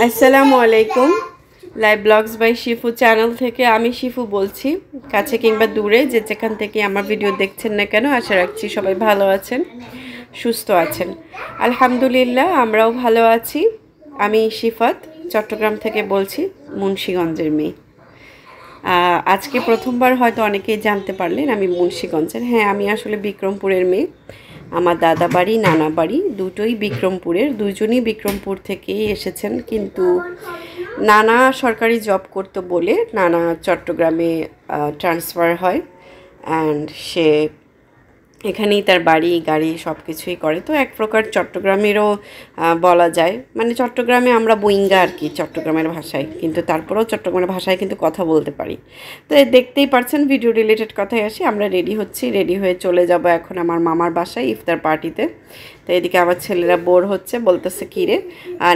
আসসালামু আলাইকুম। Live blogs by Shifu channel থেকে আমি শিফু বলছি। কাছে কিংবা দূরে যে যেখান থেকে আমার ভিডিও দেখছেন না কেন, আশা রাখছি সবাই ভালো আছেন, সুস্থ আছেন। আলহামদুলিল্লাহ, আমরাও ভালো আছি। আমি শিফাত চট্টগ্রাম থেকে বলছি, মুন্সিগঞ্জের মেয়ে। আজকে প্রথমবার হয়তো অনেকেই জানতে পারলেন আমি মুন্সিগঞ্জের। হ্যাঁ, আমি আসলে বিক্রমপুরের মেয়ে। আমার দাদা বাড়ি নানা বাড়ি দুটোই বিক্রমপুরের, দুজনই বিক্রমপুর থেকেই এসেছেন। কিন্তু নানা সরকারি জব করতো বলে নানা চট্টগ্রামে ট্রান্সফার হয়, অ্যান্ড সে এখানেই তার বাড়ি গাড়ি সব কিছুই করে। তো এক প্রকার চট্টগ্রামেরও বলা যায়, মানে চট্টগ্রামে আমরা বইঙ্গা আর কি চট্টগ্রামের ভাষায়, কিন্তু তারপরেও চট্টগ্রামের ভাষায় কিন্তু কথা বলতে পারি। তো দেখতেই পারছেন ভিডিও রিলেটেড কথাই আসি। আমরা রেডি হচ্ছি, রেডি হয়ে চলে যাব এখন আমার মামার বাসায় ইফতার পার্টিতে। তো এদিকে আমার ছেলেরা বোর হচ্ছে, বলতেছে কী রে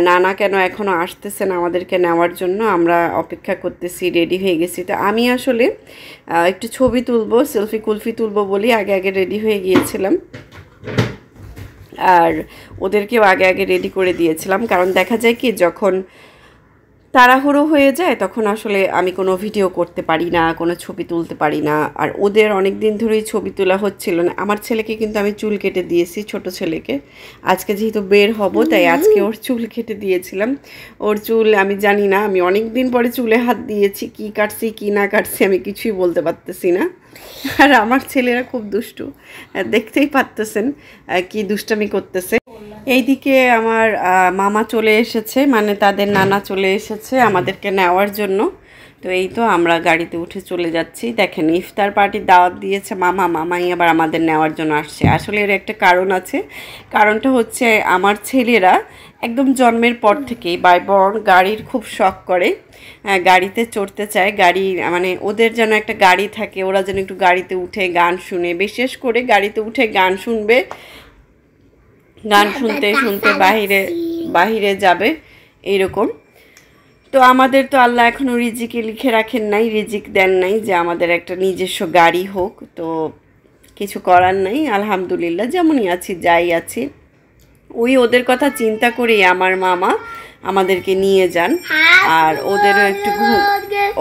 নানা কেন এখনও আসতেছে না আমাদেরকে নেওয়ার জন্য, আমরা অপেক্ষা করতেছি, রেডি হয়ে গেছি। তো আমি আসলে একটু ছবি তুলবো, সেলফি কুলফি তুলবো বলি আগে আগে রেডি হয়ে গিয়েছিলাম, আর ওদেরকেও আগে আগে রেডি করে দিয়েছিলাম। কারণ দেখা যায় কি, যখন তাড়াহুড়ো হয়ে যায় তখন আসলে আমি কোনো ভিডিও করতে পারি না, কোনো ছবি তুলতে পারি না। আর ওদের অনেক দিন ধরেই ছবি তোলা হচ্ছিল না। আমার ছেলেকে কিন্তু আমি চুল কেটে দিয়েছি, ছোট ছেলেকে। আজকে যেহেতু বের হব তাই আজকে ওর চুল কেটে দিয়েছিলাম। ওর চুল আমি জানি না, আমি অনেক দিন পরে চুলে হাত দিয়েছি, কি কাটছি কি না কাটছি আমি কিছুই বলতে পারতেছি না। আর আমার ছেলেরা খুব দুষ্টু, দেখতেই পারতেছেন কি দুষ্টামি করতেছে। এইদিকে আমার মামা চলে এসেছে, মানে তাদের নানা চলে এসেছে আমাদেরকে নেওয়ার জন্য। তো এই তো আমরা গাড়িতে উঠে চলে যাচ্ছি। দেখেন, ইফতার পার্টির দাওয়াত দিয়েছে মামা, মামাই আবার আমাদের নেওয়ার জন্য আসছে। আসলে এর একটা কারণ আছে। কারণটা হচ্ছে আমার ছেলেরা একদম জন্মের পর থেকেই বাই বর্ন গাড়ির খুব শখ করে, গাড়িতে চড়তে চায়। গাড়ি মানে ওদের যেন একটা গাড়ি থাকে, ওরা যেন একটু গাড়িতে উঠে গান শুনে, বিশেষ করে গাড়িতে উঠে গান শুনবে, গান শুনতে শুনতে বাহিরে বাহিরে যাবে এইরকম। তো আমাদের তো আল্লাহ এখনও রিজিকে লিখে রাখেন নাই, রিজিক দেন নাই যে আমাদের একটা নিজস্ব গাড়ি হোক। তো কিছু করার নাই, আলহামদুলিল্লাহ যেমনই আছি যাই আছি। ওদের কথা চিন্তা করেই আমার মামা আমাদেরকে নিয়ে যান, আর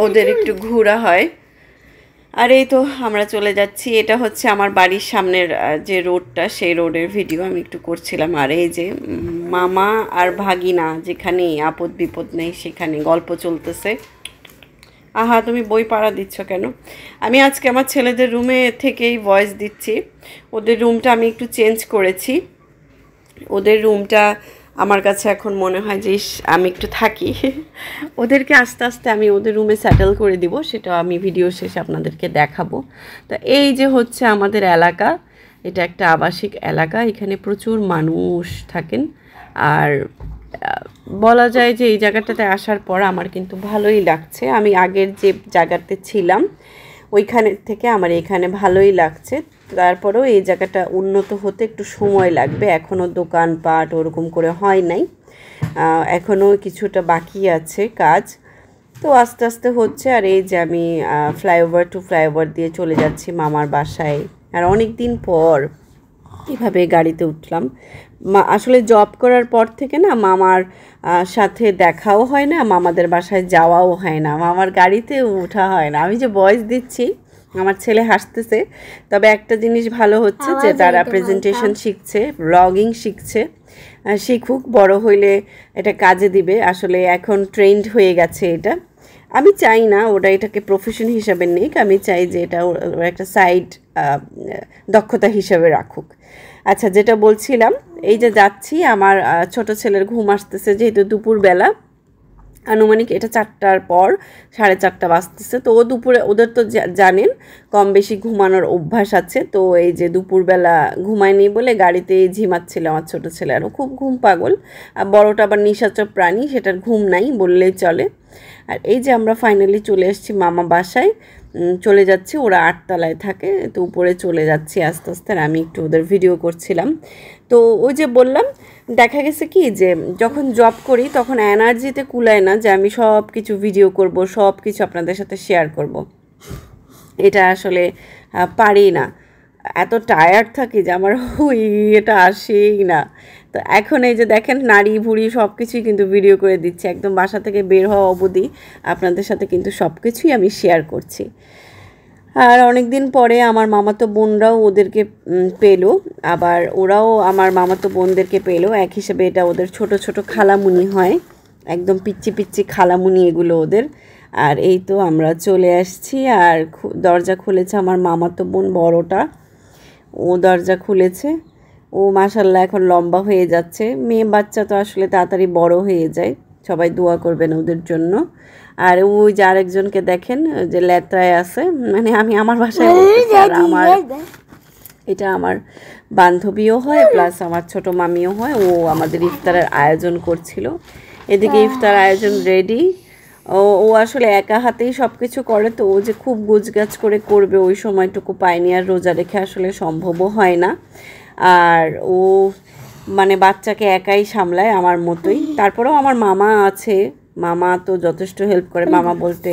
ওদের একটু ঘোরা হয়। আর এই তো আমরা চলে যাচ্ছি। এটা হচ্ছে আমার বাড়ির সামনের যে রোডটা, সেই রোডের ভিডিও আমি একটু করছিলাম। আর এই যে মামা আর ভাগিনা, যেখানে আপদ বিপদ নেই সেখানে গল্প চলতেছে। আহা, তুমি বই পাড়া দিচ্ছ কেন? আমি আজকে আমার ছেলেদের রুমে থেকেই ভয়েস দিচ্ছি। ওদের রুমটা আমি একটু চেঞ্জ করেছি। ওদের রুমটা আমার কাছে এখন মনে হয় যে আমি একটু থাকি। ওদেরকে আস্তে আস্তে আমি ওদের রুমে সেটেল করে দিব, সেটা আমি ভিডিও শেষে আপনাদেরকে দেখাবো। তো এই যে হচ্ছে আমাদের এলাকা, এটা একটা আবাসিক এলাকা, এখানে প্রচুর মানুষ থাকেন। আর বলা যায় যে এই জায়গাটাতে আসার পর আমার কিন্তু ভালোই লাগছে। আমি আগের যে জায়গাতে ছিলাম ওইখানের থেকে আমার এখানে ভালোই লাগছে। তারপরেও এই জায়গাটা উন্নত হতে একটু সময় লাগবে, এখনও দোকানপাট ওরকম করে হয় নাই, এখনও কিছুটা বাকি আছে কাজ। তো আস্তে আস্তে হচ্ছে। আর এই যে আমি ফ্লাইওভার টু ফ্লাইওভার দিয়ে চলে যাচ্ছি মামার বাসায়। আর অনেক দিন পর এভাবে গাড়িতে উঠলাম। আসলে জব করার পর থেকে না মামার সাথে দেখাও হয় না, মামাদের বাসায় যাওয়াও হয় না, মামার গাড়িতে ওঠা হয় না। আমি যে ভয়েস দিচ্ছি আমার ছেলে হাসতেছে, তবে একটা জিনিস ভালো হচ্ছে যে তারা প্রেজেন্টেশন শিখছে, ব্লগিং শিখছে। শিখুক, বড় হইলে এটা কাজে দিবে। আসলে এখন ট্রেন্ড হয়ে গেছে এটা। আমি চাই না ওরা এটাকে প্রফেশন হিসাবে নিক, আমি চাই যে এটা ওরা একটা সাইড দক্ষতা হিসাবে রাখুক। আচ্ছা, যেটা বলছিলাম, এই যে যাচ্ছি, আমার ছোট ছেলের ঘুম আসতেছে, যেহেতু দুপুরবেলা আনুমানিক এটা 4টার পর 4:30 বাজতেছে। তো দুপুরে ওদের তো জানেন কম বেশি ঘুমানোর অভ্যাস আছে। তো এই যে দুপুরবেলা ঘুমায়নি বলে গাড়িতেই ঝিমাচ্ছিল আমার ছোটো ছেলে। আরও খুব ঘুম পাগল, আর বড়টা আবার নিশাচর প্রাণী, সেটার ঘুম নাই বললেই চলে। আর এই যে আমরা ফাইনালি চলে এসেছি মামা বাসায়, চলে যাচ্ছি। ওরা 8 তলায় থাকে, তো উপরে চলে যাচ্ছি আস্তে আস্তে। আর আমি একটু ওদের ভিডিও করছিলাম। তো ওই যে বললাম, দেখা গেছে কি যে যখন জব করি তখন এনার্জিতে কুলায় না যে আমি সব কিছু ভিডিও করব, সব কিছু আপনাদের সাথে শেয়ার করব। এটা আসলে পারি না, এত টায়ার্ড থাকি যে আমার এটা আসেই না। তো এখন এই যে দেখেন নাড়ি ভুড়ি সব কিছুই কিন্তু ভিডিও করে দিচ্ছে, একদম বাসা থেকে বের হওয়া অবধি আপনাদের সাথে কিন্তু সব কিছুই আমি শেয়ার করছি। আর অনেক দিন পরে আমার মামাতো বোনরাও ওদেরকে পেলো, আবার ওরাও আমার মামাতো বোনদেরকে পেলো। এক হিসেবে এটা ওদের ছোট ছোট খালামুনি হয়, একদম পিচ্চি পিচ্চি খালামুনি এগুলো ওদের। আর এই তো আমরা চলে আসছি, আর দরজা খুলেছে আমার মামাতো বোন বড়টা, ও দরজা খুলেছে। ও মাশাল্লাহ এখন লম্বা হয়ে যাচ্ছে, মেয়ে বাচ্চা তো আসলে তাড়াতাড়ি বড় হয়ে যায়, সবাই দোয়া করবেন ওদের জন্য। আর ওই যে আরেকজনকে দেখেন যে লেত্রায় আছে, মানে আমি আমার বাসায় আর আমার এটা আমার বান্ধবীও হয় প্লাস আমার ছোট মামিও হয়। ও আমাদের ইফতারের আয়োজন করছিল, এদিকে ইফতার আয়োজন রেডি। ও আসলে একা হাতেই সব কিছু করে, তো ও যে খুব গুছগাছ করে করবে ওই সময়টুকু পায়নি, আর রোজা রেখে আসলে সম্ভবও হয় না। আর ও মানে বাচ্চাকে একাই সামলায় আমার মতোই। তারপরেও আমার মামা আছে, মামা তো যথেষ্ট হেল্প করে। মামা বলতে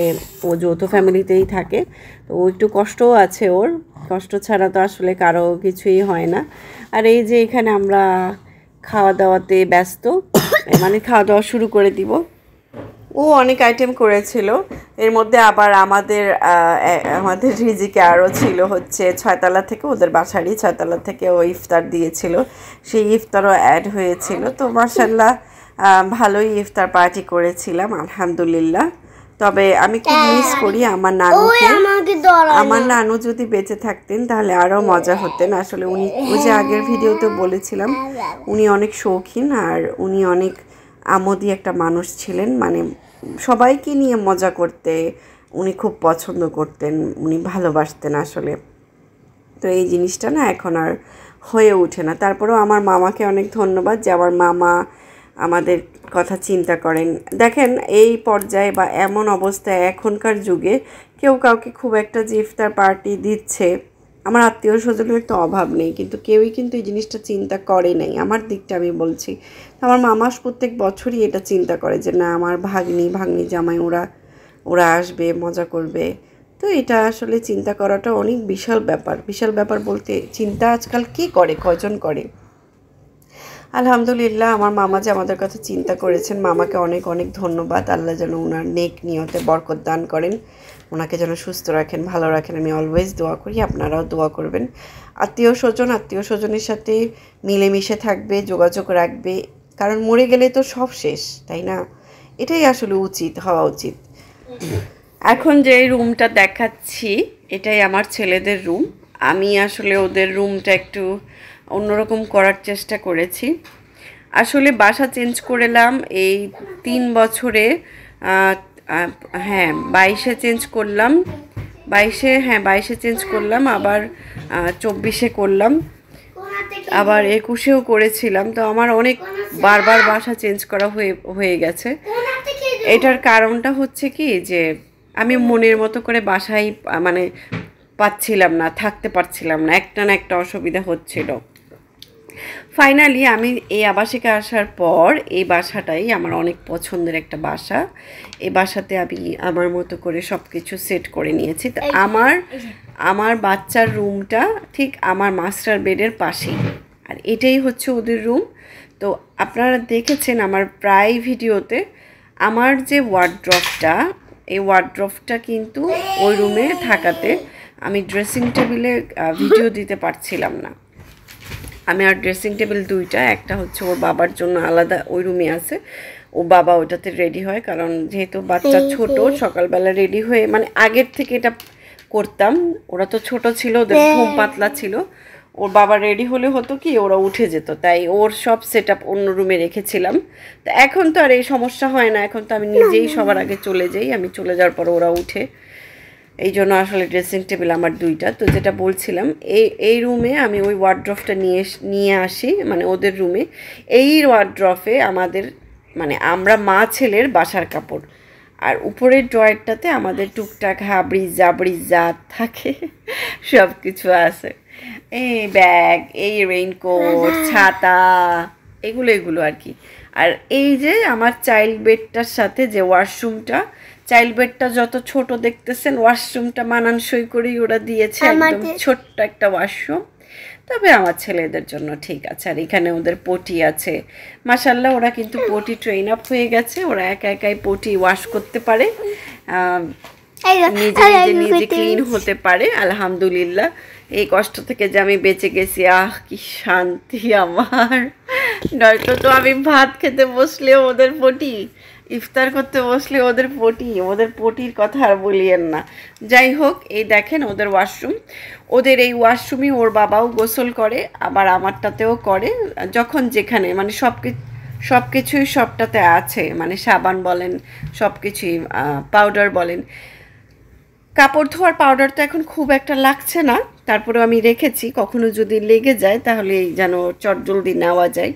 ও যৌথ ফ্যামিলিতেই থাকে, তো ও একটু কষ্টও আছে, ওর কষ্ট ছাড়া তো আসলে কারো কিছুই হয় না। আর এই যে এখানে আমরা খাওয়া দাওয়াতে ব্যস্ত, মানে খাওয়া দাওয়া শুরু করে দিব। ও অনেক আইটেম করেছিল, এর মধ্যে আবার আমাদের রিজিকে আরও ছিল হচ্ছে ছয়তলা থেকে, ওদের বাসারই ছয়তলা থেকে ও ইফতার দিয়েছিল, সেই ইফতারও অ্যাড হয়েছিল। তো মাশাআল্লাহ ভালোই ইফতার পার্টি করেছিলাম আলহামদুলিল্লাহ। তবে আমি খুব মিস করি আমার নানুকে। আমার নানু যদি বেঁচে থাকতেন তাহলে আরও মজা হতেন। আসলে উনি, ওই যে আগের ভিডিওতে বলেছিলাম, উনি অনেক শৌখিন আর উনি অনেক আমোদি একটা মানুষ ছিলেন, মানে সবাইকে নিয়ে মজা করতে উনি খুব পছন্দ করতেন, উনি ভালোবাসতেন আসলে। তো এই জিনিসটা না এখন আর হয়ে ওঠে না। তারপরেও আমার মামাকে অনেক ধন্যবাদ যে আমার মামা আমাদের কথা চিন্তা করেন। দেখেন এই পর্যায়ে বা এমন অবস্থায় এখনকার যুগে কেউ কাউকে খুব একটা যে ইফতার পার্টি দিচ্ছে, আমার আত্মীয় স্বজনের তো অভাব নেই, কিন্তু কেউই কিন্তু এই জিনিসটা চিন্তা করে নাই। আমার দিকটা আমি বলছি, আমার মামা প্রত্যেক বছরই এটা চিন্তা করে যে না আমার ভাগ্নি জামাই ওরা আসবে, মজা করবে। তো এটা আসলে চিন্তা করাটা অনেক বিশাল ব্যাপার বলতে চিন্তা আজকাল কে করে, কজন করে। আলহামদুলিল্লাহ আমার মামা যে আমাদের কথা চিন্তা করেছেন, মামাকে অনেক অনেক ধন্যবাদ। আল্লাহ যেন ওনার নেক নিয়তে বরকত দান করেন, ওনাকে যেন সুস্থ রাখেন, ভালো রাখেন। আমি অলওয়েজ দোয়া করি, আপনারাও দোয়া করবেন। আত্মীয় স্বজনের সাথে মিলেমিশে থাকবে, যোগাযোগ রাখবে, কারণ মরে গেলে তো সব শেষ, তাই না? এটাই আসলে হওয়া উচিত। এখন যে রুমটা দেখাচ্ছি এটাই আমার ছেলেদের রুম। আমি আসলে ওদের রুমটা একটু অন্যরকম করার চেষ্টা করেছি। আসলে বাসা চেঞ্জ করলাম এই 3 বছরে, হ্যাঁ 22-এ চেঞ্জ করলাম, 22-এ চেঞ্জ করলাম, আবার 24-এ করলাম, আবার 21-এও করেছিলাম। তো আমার অনেক বারবার বাসা চেঞ্জ করা হয়ে গেছে। এটার কারণটা হচ্ছে কি যে আমি মনের মতো করে বাসায় মানে পাচ্ছিলাম না, থাকতে পারছিলাম না, একটা না একটা অসুবিধা হচ্ছিল। ফাইনালি আমি এই আবাসিকে আসার পর এই বাসাটাই আমার অনেক পছন্দের একটা বাসা। এই বাসাতে আমি আমার মতো করে সব কিছু সেট করে নিয়েছি। তো আমার বাচ্চার রুমটা ঠিক আমার মাস্টার বেডের পাশেই, আর এটাই হচ্ছে ওদের রুম। তো আপনারা দেখেছেন আমার প্রায় ভিডিওতে আমার যে ওয়ার্ড্রপটা, এই ওয়ার্ড্রপটা কিন্তু ওই রুমে থাকাতে আমি ড্রেসিং টেবিলে ভিডিও দিতে পারছিলাম না। আমি আর ড্রেসিং টেবিল 2টা, একটা হচ্ছে ওর বাবার জন্য আলাদা ওই রুমে আছে, ও বাবা ওটাতে রেডি হয়, কারণ যেহেতু বাচ্চা ছোট সকালবেলা রেডি হয়ে, মানে আগের থেকে এটা করতাম। ওরা তো ছোট ছিল, ওদের ঘুম পাতলা ছিল, ওর বাবা রেডি হলে হতো কি ওরা উঠে যেত, তাই ওর সব সেট আপ অন্য রুমে রেখেছিলাম। তো এখন তো আর এই সমস্যা হয় না, এখন তো আমি নিজেই সবার আগে চলে যাই, আমি চলে যাওয়ার পর ওরা উঠে। এই জন্য আসলে ড্রেসিং টেবিল আমার 2টা। তো যেটা বলছিলাম, এই রুমে আমি ওই ওয়ার্ড্রপটা নিয়ে আসি, মানে ওদের রুমে। এই ওয়ার্ড্রপে আমাদের মানে আমরা মা ছেলের বাসার কাপড়, আর উপরের ড্রয়ারটাতে আমাদের টুকটাক হাবড়ি জাবড়ি যা থাকে সব কিছু আছে, এই ব্যাগ, এই রেইনকোট, ছাতা, এগুলো আর কি। আর এই যে আমার চাইল্ড বেডটার সাথে যে ওয়াশরুমটা, চাইল্ড বেডটা যত ছোট দেখতেছেন, ওয়াশরুমটা মানানসই করেই ওরা দিয়েছে, একদম ছোট্ট একটা ওয়াশরুম। তবে আমার ছেলেদের জন্য ঠিক আছে। আর এখানে ওদের পটি আছে, মাশাল্লাহ ওরা কিন্তু পটি ট্রেন আপ হয়ে গেছে, ওরা একা একাই পটি ওয়াশ করতে পারে, নিজে নিজে নিজে ক্লিন হতে পারে, আলহামদুলিল্লাহ। এই কষ্ট থেকে যে আমি বেঁচে গেছি, আহ কি শান্তি আমার। নয়তো তো আমি ভাত খেতে বসলে ওদের পটি, ইফতার করতে বসলে ওদের পটির কথা আর বলিয়েন না। যাই হোক, এই দেখেন ওদের ওয়াশরুম, ওদের এই ওয়াশরুমই ওর বাবাও গোসল করে, আবার আমারটাতেও করে, যখন যেখানে মানে সব কিছুই সবটাতে আছে, মানে সাবান বলেন, সব কিছুই, পাউডার বলেন। কাপড় ধোয়ার পাউডার তো এখন খুব একটা লাগছে না, তারপরেও আমি রেখেছি, কখনো যদি লেগে যায় তাহলে যেন চটজলদি নেওয়া যায়,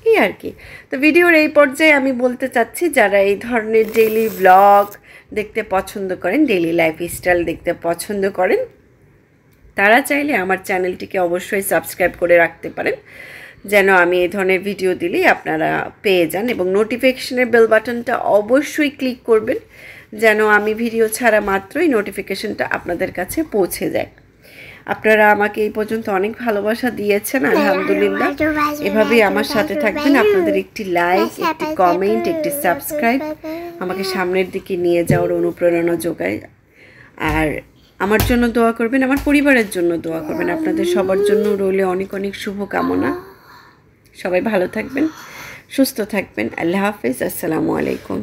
এই আর কি। তো ভিডিওর এই পর্যায়ে আমি বলতে চাচ্ছি, যারা এই ধরনের ডেইলি ব্লগ দেখতে পছন্দ করেন, ডেইলি লাইফস্টাইল দেখতে পছন্দ করেন, তারা চাইলে আমার চ্যানেলটিকে অবশ্যই সাবস্ক্রাইব করে রাখতে পারেন, যেন আমি এই ধরনের ভিডিও দিলেই আপনারা পেয়ে যান। এবং নোটিফিকেশনের বেল বাটনটা অবশ্যই ক্লিক করবেন, যেন আমি ভিডিও ছাড়া মাত্রই নোটিফিকেশনটা আপনাদের কাছে পৌঁছে যায়। আপনারা আমাকে এই পর্যন্ত অনেক ভালোবাসা দিয়েছেন, আলহামদুলিল্লাহ। এভাবেই আমার সাথে থাকবেন। আপনাদের একটি লাইক, একটি কমেন্ট, একটি সাবস্ক্রাইব আমাকে সামনের দিকে নিয়ে যাওয়ার অনুপ্রেরণা যোগায়। আর আমার জন্য দোয়া করবেন, আমার পরিবারের জন্য দোয়া করবেন। আপনাদের সবার জন্য রইলে অনেক অনেক শুভকামনা। সবাই ভালো থাকবেন, সুস্থ থাকবেন। আল্লাহ হাফেজ, আসসালামু আলাইকুম।